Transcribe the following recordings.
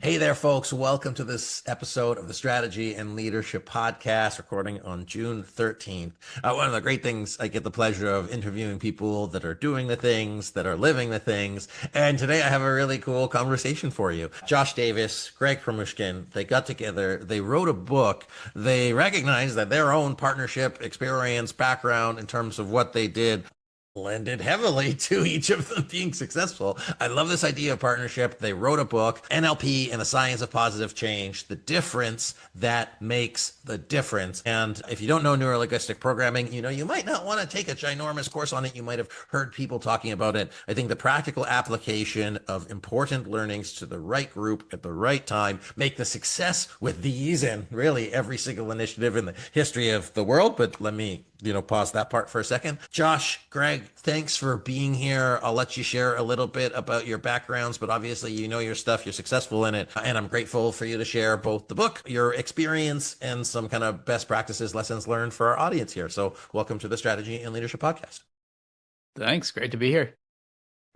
Hey there, folks. Welcome to this episode of the Strategy and Leadership Podcast, recording on June 13th. One of the great things, I get the pleasure of interviewing people that are doing the things, that are living the things. And today I have a really cool conversation for you. Josh Davis, Greg Prosmushkin, they got together, they wrote a book, they recognized that their own partnership experience, background in terms of what they did lended heavily to each of them being successful. I love this idea of partnership. They wrote a book, NLP and the Science of Positive Change, the difference that makes the difference. And if you don't know Neuro-Linguistic Programming, you might not want to take a ginormous course on it. You might have heard people talking about it. I think the practical application of important learnings to the right group at the right time make the success with these and really every single initiative in the history of the world. But let me pause that part for a second. Josh, Greg, thanks for being here. I'll let you share a little bit about your backgrounds, but obviously you know your stuff, you're successful in it, and I'm grateful for you to share both the book, your experience, and some kind of best practices, lessons learned for our audience here. So welcome to the Strategy and Leadership Podcast. Thanks. Great to be here.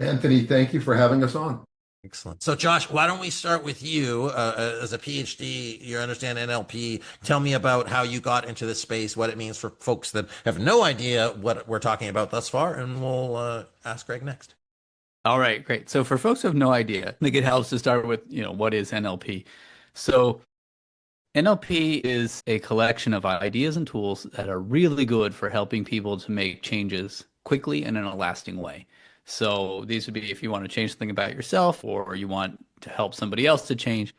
Anthony, thank you for having us on. Excellent. So, Josh, why don't we start with you as a PhD? You understand NLP. Tell me about how you got into this space, what it means for folks that have no idea what we're talking about thus far, and we'll ask Greg next. All right, great. So for folks who have no idea, I think it helps to start with, what is NLP? So NLP is a collection of ideas and tools that are really good for helping people to make changes quickly and in a lasting way. So these would be if you want to change something about yourself or you want to help somebody else to change.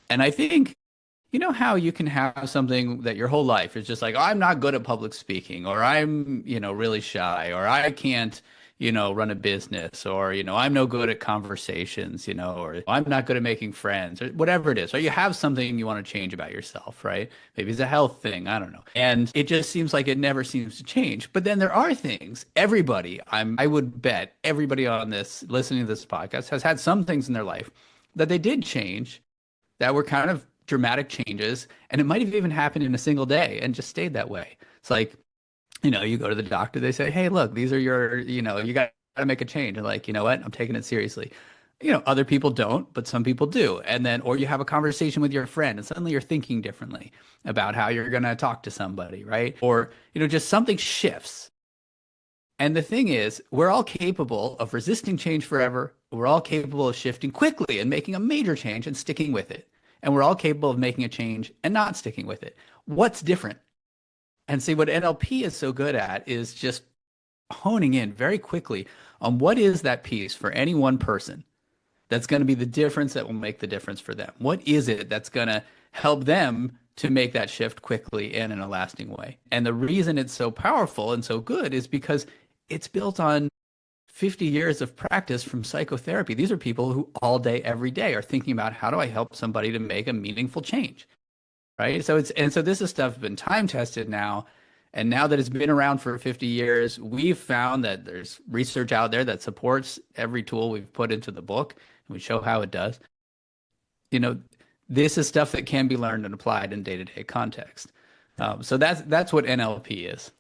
And I think, you know how you can have something that your whole life is just like, oh, I'm not good at public speaking, or I'm, really shy, or I can't, run a business, or, I'm no good at conversations, or I'm not good at making friends, or whatever it is. Or you have something you want to change about yourself, right? Maybe it's a health thing. I don't know. And it just seems like it never seems to change. But then there are things, I would bet everybody on this, listening to this podcast, has had some things in their life that they did change that were kind of dramatic changes. And it might have even happened in a single day and just stayed that way. It's like, you go to the doctor, they say, hey, look, these are your, you got to make a change. And like, you know what? I'm taking it seriously. Other people don't, but some people do. And then, or you have a conversation with your friend and suddenly you're thinking differently about how you're going to talk to somebody, right? Or, just something shifts. And the thing is, we're all capable of resisting change forever. We're all capable of shifting quickly and making a major change and sticking with it. And we're all capable of making a change and not sticking with it. What's different? And see, what NLP is so good at is just honing in very quickly on what is that piece for any one person that's going to be the difference that will make the difference for them. What is it that's going to help them to make that shift quickly and in a lasting way? And the reason it's so powerful and so good is because it's built on 50 years of practice from psychotherapy. These are people who all day, every day are thinking about how do I help somebody to make a meaningful change, right? So this is stuff that's been time tested now. And now that it's been around for 50 years, we've found that there's research out there that supports every tool we've put into the book. And we show how it does. This is stuff that can be learned and applied in day-to-day context. So that's what NLP is.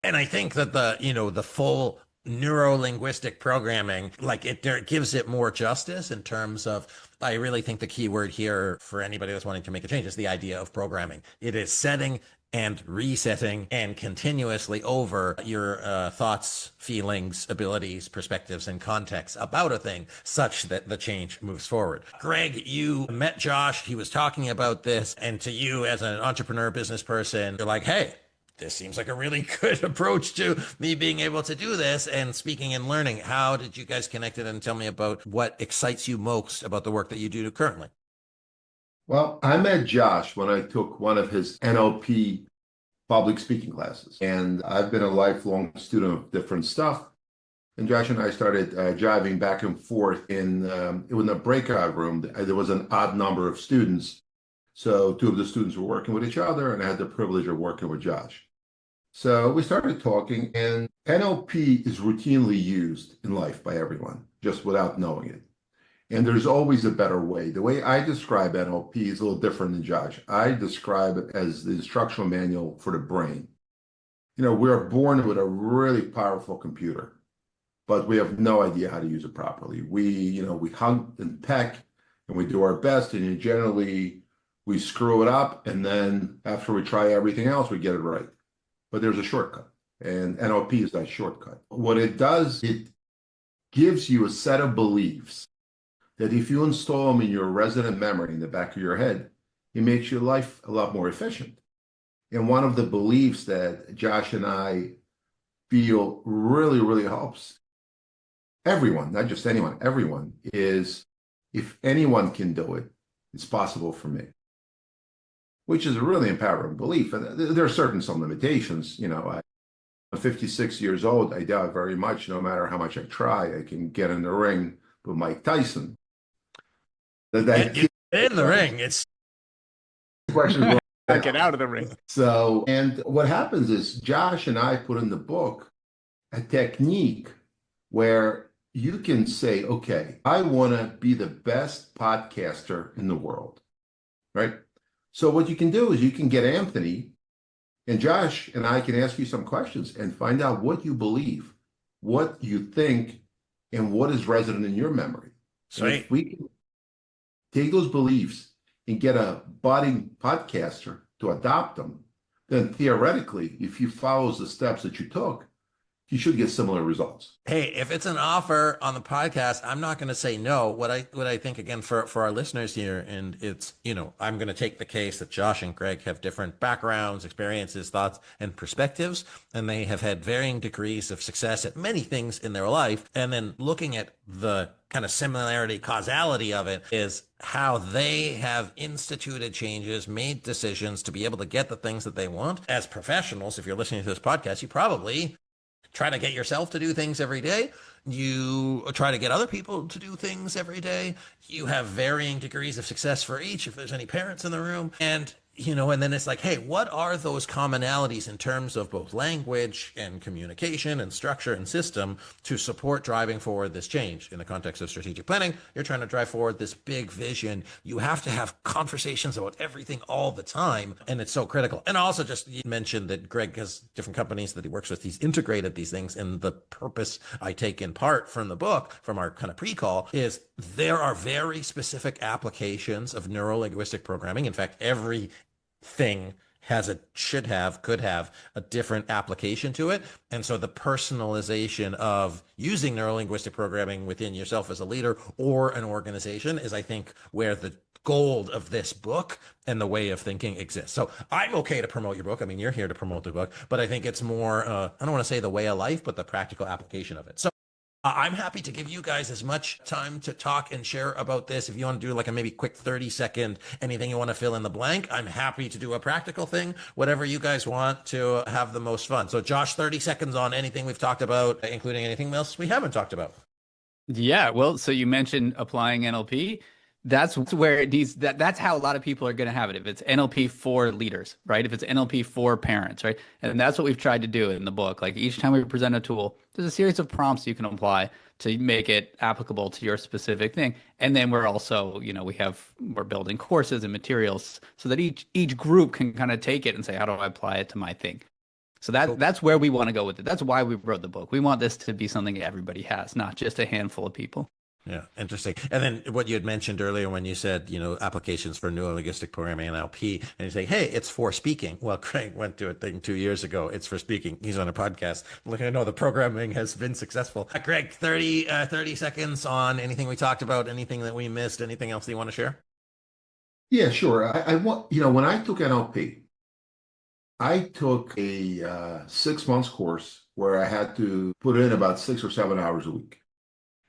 And I think that the full neuro-linguistic programming, like it gives it more justice in terms of, I really think the key word here for anybody that's wanting to make a change is the idea of programming. It is setting and resetting and continuously over your thoughts, feelings, abilities, perspectives, and contexts about a thing such that the change moves forward. Greg, you met Josh. He was talking about this. And to you as an entrepreneur, business person, you're like, hey, this seems like a really good approach to me being able to do this and speaking and learning. How did you guys connect it? And tell me about what excites you most about the work that you do currently. Well, I met Josh when I took one of his NLP public speaking classes. And I've been a lifelong student of different stuff. And Josh and I started jiving back and forth in a breakout room. There was an odd number of students. So two of the students were working with each other, and I had the privilege of working with Josh. So we started talking, and NLP is routinely used in life by everyone, just without knowing it. And there's always a better way. The way I describe NLP is a little different than Josh. I describe it as the instructional manual for the brain. We're born with a really powerful computer, but we have no idea how to use it properly. We hunt and peck, and we do our best, and generally we screw it up, and then after we try everything else, we get it right. But there's a shortcut, and NLP is that shortcut. What it does, it gives you a set of beliefs that if you install them in your resident memory in the back of your head, it makes your life a lot more efficient. And one of the beliefs that Josh and I feel really, really helps everyone, not just anyone, everyone, is if anyone can do it, it's possible for me, which is a really empowering belief. And there are some limitations. I'm 56 years old. I doubt very much, no matter how much I try, I can get in the ring with Mike Tyson. Get in the ring. It's question. Get out of the ring. So, and what happens is Josh and I put in the book a technique where you can say, okay, I want to be the best podcaster in the world, right? So what you can do is you can get Anthony, and Josh and I can ask you some questions and find out what you believe, what you think, and what is resident in your memory. So if we can take those beliefs and get a budding podcaster to adopt them, then theoretically, if you follow the steps that you took, you should get similar results. Hey, if it's an offer on the podcast, I'm not going to say no. What I think, again, for our listeners here, and it's, I'm going to take the case that Josh and Greg have different backgrounds, experiences, thoughts, and perspectives, and they have had varying degrees of success at many things in their life. And then looking at the kind of similarity, causality of it is how they have instituted changes, made decisions to be able to get the things that they want. As professionals, if you're listening to this podcast, you probably try to get yourself to do things every day. You try to get other people to do things every day. You have varying degrees of success for each, if there's any parents in the room. And and then it's like, hey, what are those commonalities in terms of both language and communication and structure and system to support driving forward this change? In the context of strategic planning, you're trying to drive forward this big vision. You have to have conversations about everything all the time, and it's so critical. And also, just you mentioned that Greg has different companies that he works with. He's integrated these things, and the purpose I take in part from the book, from our kind of pre-call, is there are very specific applications of neuro-linguistic programming. In fact, every thing could have a different application to it. And so the personalization of using neuro-linguistic programming within yourself as a leader or an organization is, I think, where the gold of this book and the way of thinking exists. So I'm okay to promote your book. I mean, you're here to promote the book, but I think it's more, I don't want to say the way of life, but the practical application of it. So I'm happy to give you guys as much time to talk and share about this. If you want to do like a maybe quick 30-second, anything you want to fill in the blank, I'm happy to do a practical thing, whatever you guys want to have the most fun. So Josh, 30 seconds on anything we've talked about, including anything else we haven't talked about. Yeah, well, so you mentioned applying NLP. That's where it needs that's how a lot of people are going to have it. If it's NLP for leaders, right? If it's NLP for parents, right? And that's what we've tried to do in the book. Like each time we present a tool, there's a series of prompts you can apply to make it applicable to your specific thing. And then we're also, we're building courses and materials so that each group can kind of take it and say, how do I apply it to my thing? So that's where we want to go with it. That's why we wrote the book. We want this to be something everybody has, not just a handful of people. Yeah, interesting. And then what you had mentioned earlier when you said, applications for neuro-linguistic programming and NLP, and you say, hey, it's for speaking. Well, Craig went to a thing 2 years ago. It's for speaking. He's on a podcast. Look, I know the programming has been successful. Greg, 30 seconds on anything we talked about, anything that we missed, anything else that you want to share? Yeah, sure. I want, when I took NLP, I took a 6 months course where I had to put in about 6 or 7 hours a week.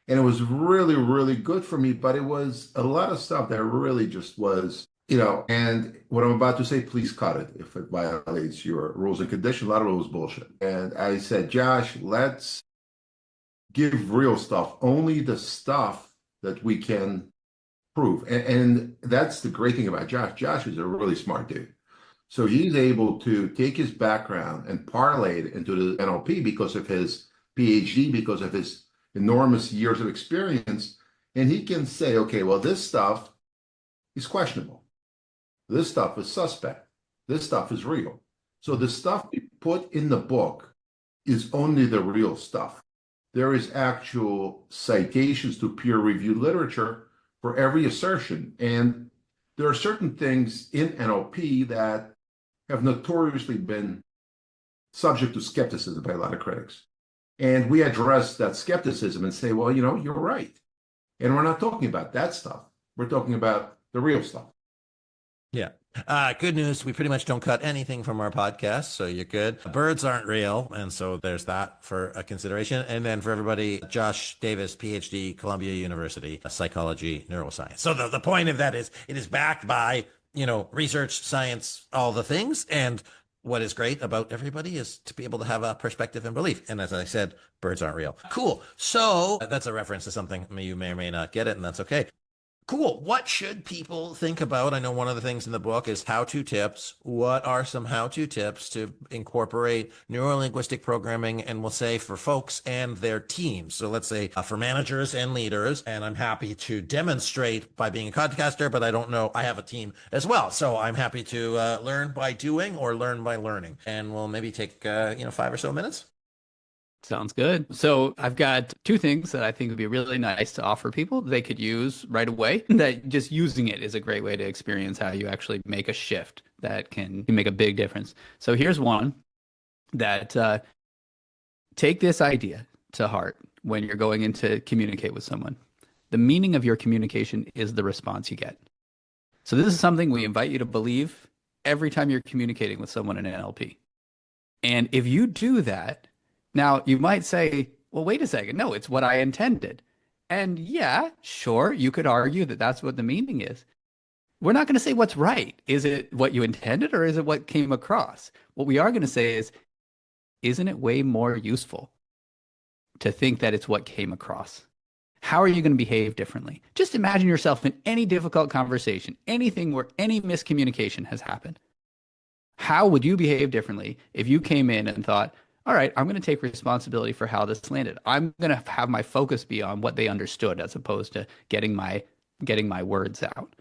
And it was really, really good for me, but it was a lot of stuff that really just was, and what I'm about to say, please cut it if it violates your rules and conditions. A lot of it was bullshit. And I said, Josh, let's give real stuff, only the stuff that we can prove. And that's the great thing about Josh. Josh is a really smart dude. So he's able to take his background and parlay it into the NLP because of his PhD, because of his enormous years of experience, and he can say, okay, well, this stuff is questionable. This stuff is suspect. This stuff is real. So the stuff we put in the book is only the real stuff. There is actual citations to peer-reviewed literature for every assertion. And there are certain things in NLP that have notoriously been subject to skepticism by a lot of critics. And we address that skepticism and say, well, you're right. And we're not talking about that stuff. We're talking about the real stuff. Yeah. Good news. We pretty much don't cut anything from our podcast, so you're good. Birds aren't real, and so there's that for a consideration. And then for everybody, Josh Davis, PhD, Columbia University, psychology, neuroscience. So the point of that is it is backed by, research, science, all the things. And what is great about everybody is to be able to have a perspective and belief. And as I said, birds aren't real. Cool. So that's a reference to something you may or may not get it, and that's okay. Cool. What should people think about? I know one of the things in the book is how-to tips. What are some how-to tips to incorporate neuro-linguistic programming, and we'll say for folks and their teams? So let's say for managers and leaders, and I'm happy to demonstrate by being a podcaster, but I don't know, I have a team as well. So I'm happy to learn by doing or learn by learning. And we'll maybe take, 5 or so minutes. Sounds good. So I've got two things that I think would be really nice to offer people they could use right away. That just using it is a great way to experience how you actually make a shift that can make a big difference. So here's one that take this idea to heart when you're going in to communicate with someone. The meaning of your communication is the response you get. So this is something we invite you to believe every time you're communicating with someone in NLP. And if you do that, now, you might say, well, wait a second. No, it's what I intended. And yeah, sure, you could argue that that's what the meaning is. We're not going to say what's right. Is it what you intended or is it what came across? What we are going to say is, isn't it way more useful to think that it's what came across? How are you going to behave differently? Just imagine yourself in any difficult conversation, anything where any miscommunication has happened. How would you behave differently if you came in and thought, all right, I'm going to take responsibility for how this landed. I'm going to have my focus be on what they understood as opposed to getting my words out,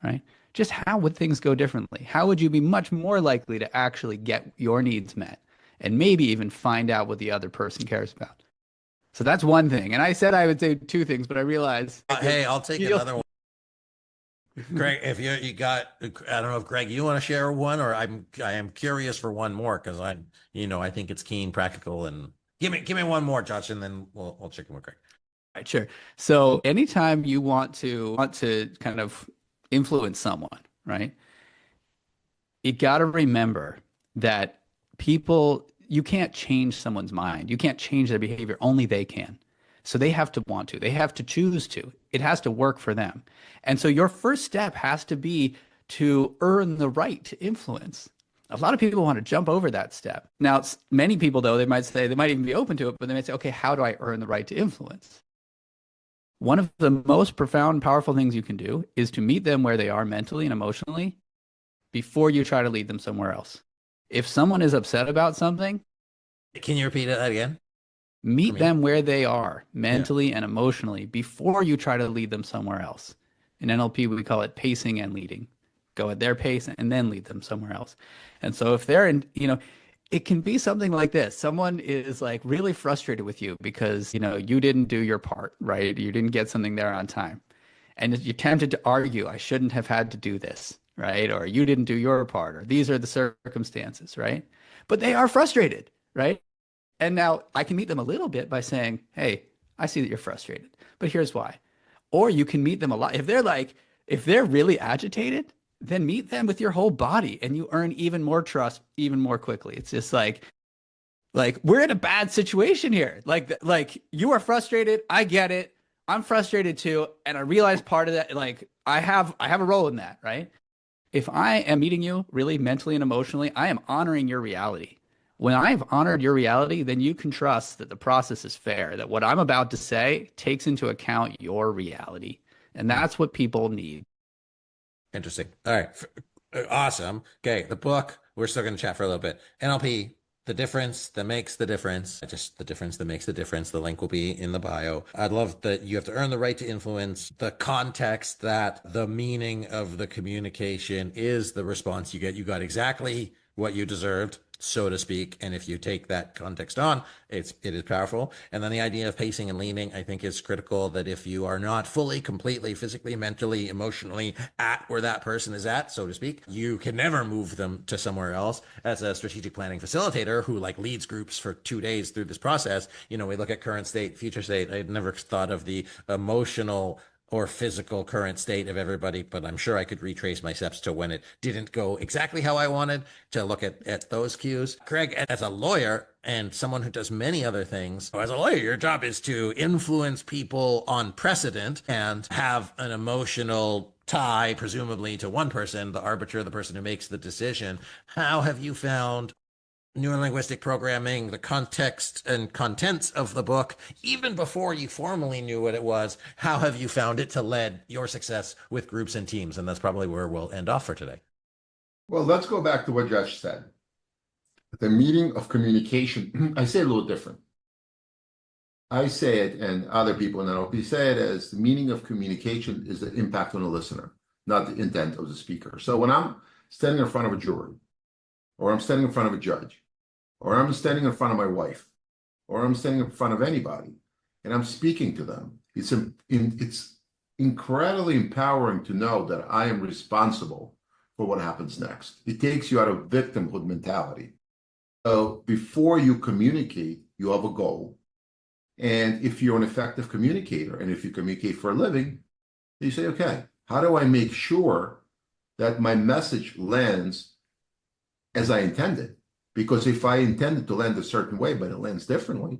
right? Just how would things go differently? How would you be much more likely to actually get your needs met and maybe even find out what the other person cares about? So that's one thing. And I said I would say two things, but I realized. Hey, I'll take another one. Greg, if you got, I don't know if Greg, you want to share one, or I am curious for one more because I think it's keen, practical, and give me one more, Josh, and then we'll check in with Greg. All right, sure. So anytime you want to kind of influence someone, right? You got to remember that you can't change someone's mind. You can't change their behavior. Only they can. So they have to want to. They have to choose to. It has to work for them. And so your first step has to be to earn the right to influence. A lot of people want to jump over that step. Now, many people, though, they might even be open to it, but they might say, okay, how do I earn the right to influence? One of the most profound, powerful things you can do is to meet them where they are mentally and emotionally before you try to lead them somewhere else. If someone is upset about something, can you repeat that again? Meet them where they are mentally and emotionally before you try to lead them somewhere else. In NLP, we call it pacing and leading. Go at their pace and then lead them somewhere else. And so if they're it can be something like this. Someone is like really frustrated with you because, you didn't do your part, right? You didn't get something there on time. And you're tempted to argue, I shouldn't have had to do this, right? Or you didn't do your part, or these are the circumstances, right? But they are frustrated, right? And now I can meet them a little bit by saying, hey, I see that you're frustrated, but here's why. Or you can meet them a lot. If they're really agitated, then meet them with your whole body and you earn even more trust, even more quickly. It's just like we're in a bad situation here. Like you are frustrated. I get it. I'm frustrated too. And I realize part of that, I have a role in that, right? If I am meeting you really mentally and emotionally, I am honoring your reality. When I've honored your reality, then you can trust that the process is fair, that what I'm about to say takes into account your reality. And that's what people need. Interesting. All right. Awesome. Okay. The book, we're still going to chat for a little bit. NLP, the difference that makes the difference. Just the difference that makes the difference. The link will be in the bio. I'd love that you have to earn the right to influence, the context that the meaning of the communication is the response you get. You got exactly what you deserved. so to speak. And if you take that context on, it is powerful. And then the idea of pacing and leaning, I think, is critical. That if you are not fully, completely, physically, mentally, emotionally at where that person is at, so to speak, you can never move them to somewhere else. As a strategic planning facilitator who like leads groups for 2 days through this process, we look at current state, future state. I'd never thought of the emotional or physical current state of everybody, but I'm sure I could retrace my steps to when it didn't go exactly how I wanted, to look at those cues. Craig, as a lawyer and someone who does many other things, as a lawyer, your job is to influence people on precedent and have an emotional tie, presumably, to one person, the arbiter, the person who makes the decision. How have you found Neuro-Linguistic Programming, the context and contents of the book, even before you formally knew what it was? How have you found it to lead your success with groups and teams? And that's probably where we'll end off for today. Well, let's go back to what Josh said. The meaning of communication, I say it a little different. I say it, and other people in NLP say it, as the meaning of communication is the impact on the listener, not the intent of the speaker. So when I'm standing in front of a jury, or I'm standing in front of a judge, or I'm standing in front of my wife, or I'm standing in front of anybody, and I'm speaking to them, it's incredibly empowering to know that I am responsible for what happens next. It takes you out of victimhood mentality. So before you communicate, you have a goal. And if you're an effective communicator, and if you communicate for a living, you say, okay, how do I make sure that my message lands as I intended? Because if I intended to land a certain way, but it lands differently,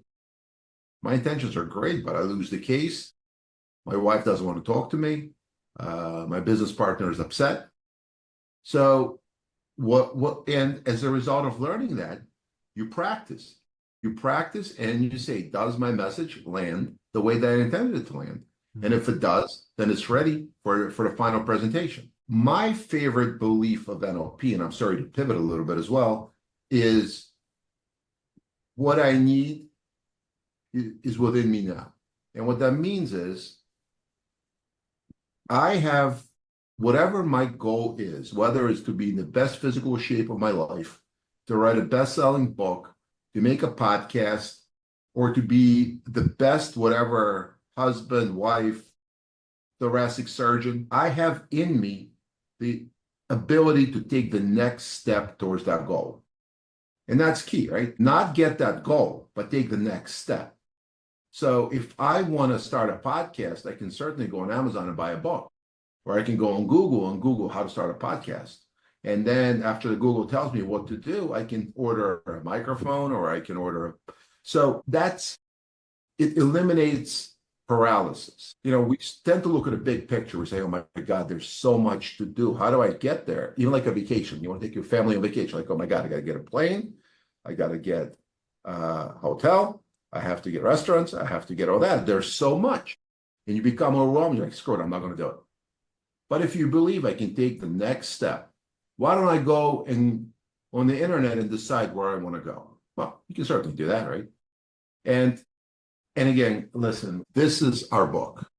my intentions are great, but I lose the case. My wife doesn't want to talk to me. My business partner is upset. So and as a result of learning that, you practice. You practice and you say, does my message land the way that I intended it to land? And if it does, then it's ready for the final presentation. My favorite belief of NLP, and I'm sorry to pivot a little bit as well, is what I need is within me now. And what that means is I have whatever my goal is, whether it's to be in the best physical shape of my life, to write a best-selling book, to make a podcast, or to be the best whatever husband, wife, thoracic surgeon. I have in me the ability to take the next step towards that goal. And that's key, right? Not get that goal, but take the next step. So if I want to start a podcast, I can certainly go on Amazon and buy a book, or I can go on Google and Google how to start a podcast. And then after the Google tells me what to do, I can order a microphone, or I can order so it eliminates paralysis. We tend to look at a big picture. We say, oh my God, there's so much to do. How do I get there? Even like a vacation. You want to take your family on vacation. Like, oh my God, I got to get a plane. I got to get a hotel. I have to get restaurants. I have to get all that. There's so much. And you become overwhelmed. You're like, screw it, I'm not going to do it. But if you believe I can take the next step, why don't I go on the internet and decide where I want to go? Well, you can certainly do that, right? And again, listen, this is our book,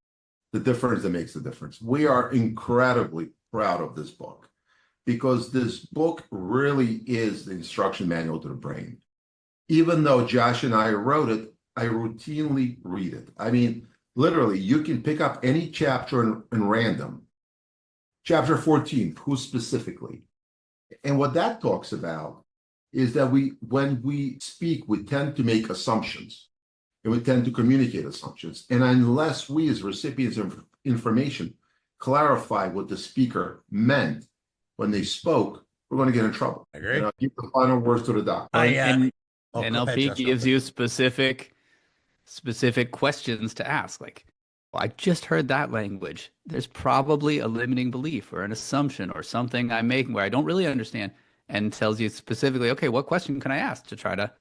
The Difference That Makes the Difference. We are incredibly proud of this book because this book really is the instruction manual to the brain. Even though Josh and I wrote it, I routinely read it. I mean, literally, you can pick up any chapter in random. Chapter 14, who specifically? And what that talks about is that when we speak, we tend to make assumptions. And we tend to communicate assumptions. And unless we as recipients of information clarify what the speaker meant when they spoke, we're going to get in trouble. I agree. And I'll give the final words to the doctor. And go ahead, NLP Josh, gives you specific questions to ask. Like, well, I just heard that language. There's probably a limiting belief or an assumption or something I'm making where I don't really understand, and tells you specifically, okay, what question can I ask to try to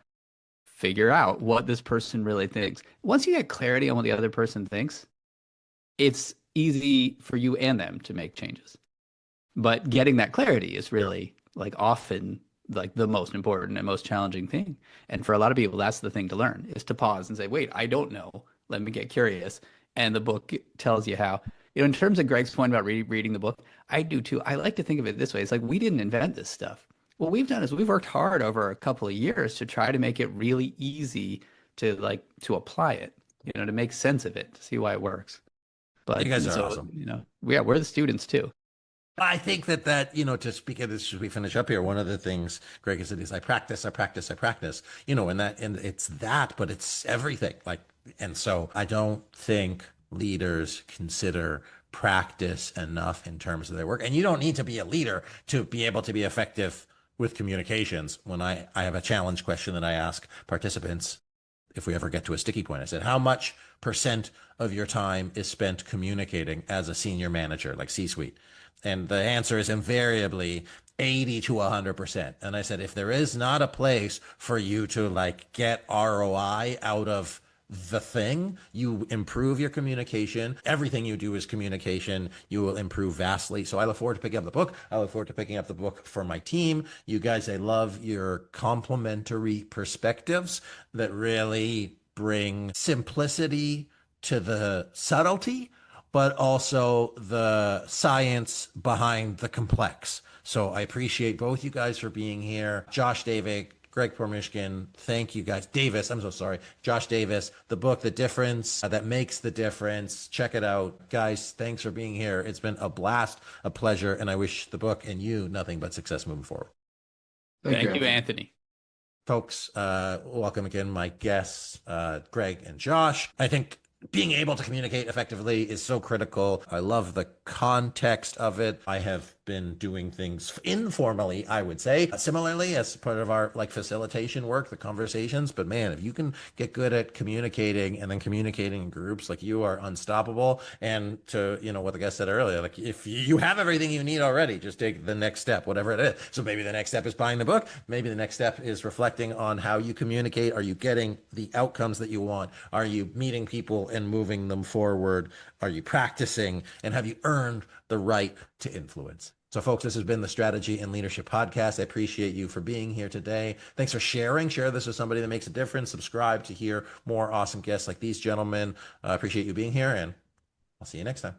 figure out what this person really thinks. Once you get clarity on what the other person thinks, it's easy for you and them to make changes. But getting that clarity is really often the most important and most challenging thing. And for a lot of people, that's the thing to learn, is to pause and say, wait, I don't know. Let me get curious. And the book tells you how. In terms of Greg's point about reading the book, I do too. I like to think of it this way. It's like we didn't invent this stuff. What we've done is we've worked hard over a couple of years to try to make it really easy to apply it, to make sense of it, to see why it works. You But guys are so, awesome. we're the students too. I think to speak of this, as we finish up here, one of the things Greg has said is I practice, I practice, I practice, and it's that, but it's everything. And so I don't think leaders consider practice enough in terms of their work. And you don't need to be a leader to be able to be effective with communications. When I have a challenge question that I ask participants, if we ever get to a sticky point, I said, how much percent of your time is spent communicating as a senior manager, like C-suite? And the answer is invariably 80 to 100%. And I said, if there is not a place for you to get ROI out of the thing, you improve your communication. Everything you do is communication. You will improve vastly. So I look forward to picking up the book. I look forward to picking up the book for my team. You guys, I love your complementary perspectives that really bring simplicity to the subtlety, but also the science behind the complex. So I appreciate both you guys for being here. Josh Davis, Greg Prosmushkin, thank you guys. Davis, I'm so sorry. Josh Davis, the book, The Difference That Makes the Difference. Check it out. Guys, thanks for being here. It's been a blast, a pleasure, and I wish the book and you nothing but success moving forward. Thank you, Anthony. Folks, welcome again, my guests, Greg and Josh. I think being able to communicate effectively is so critical. I love the context of it. I have been doing things informally, I would say, similarly as part of our facilitation work, the conversations. But man, if you can get good at communicating and then communicating in groups, you are unstoppable. And to, what the guy said earlier, if you have everything you need already, just take the next step, whatever it is. So maybe the next step is buying the book. Maybe the next step is reflecting on how you communicate. Are you getting the outcomes that you want? Are you meeting people and moving them forward? Are you practicing? And have you earned the right to influence? So folks, this has been the Strategy and Leadership Podcast. I appreciate you for being here today. Thanks for sharing. Share this with somebody that makes a difference. Subscribe to hear more awesome guests like these gentlemen. I appreciate you being here, and I'll see you next time.